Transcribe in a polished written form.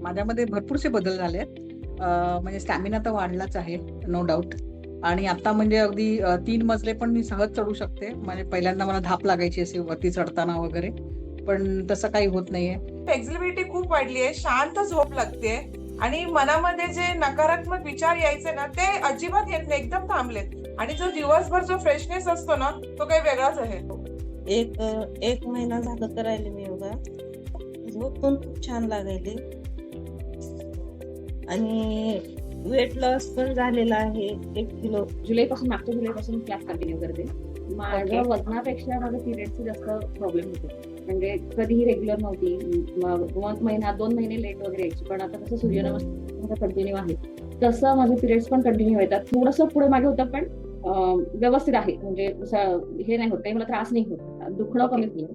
माझ्यामध्ये भरपूरसे बदल झाले आहेत. म्हणजे स्टॅमिना तर वाढलाच आहे, नो डाऊट. आणि आता म्हणजे अगदी 3 मजले पण मी सहज चढू शकते. म्हणजे पहिल्यांदा मला धाप लागायची असे वरती चढताना वगैरे, पण तसं काही होत नाहीये. फ्लेक्झिबिलिटी खूप वाढली आहे, शांत झोप लागते आणि मनामध्ये जे नकारात्मक विचार यायचे ना ते अजिबात येत नाही, एकदम थांबलेत. आणि जो दिवसभर जो फ्रेशनेस असतो ना तो काही वेगळाच आहे. एक महिना झालं करायला मी योगा. झोप पण खूप छान लागायली आणि वेट लॉस पण झालेला आहे 1 किलो. मागच्या जुलैपासून क्लास कंटिन्यू करते. माझ्या वजनापेक्षा माझ्या पिरियडचे जास्त प्रॉब्लेम होते. म्हणजे कधीही रेग्युलर नव्हती. मग महिना 2 महिने लेट वगैरे यायची. पण आता कसं सूर्यनमस्कार कंटिन्यू आहे तसं माझे पिरियड्स पण कंटिन्यू येतात. थोडंसं पुढे मागे होतं पण व्यवस्थित आहे. म्हणजे हे नाही होत, काही मला त्रास नाही होत, दुखणं कमी झालं.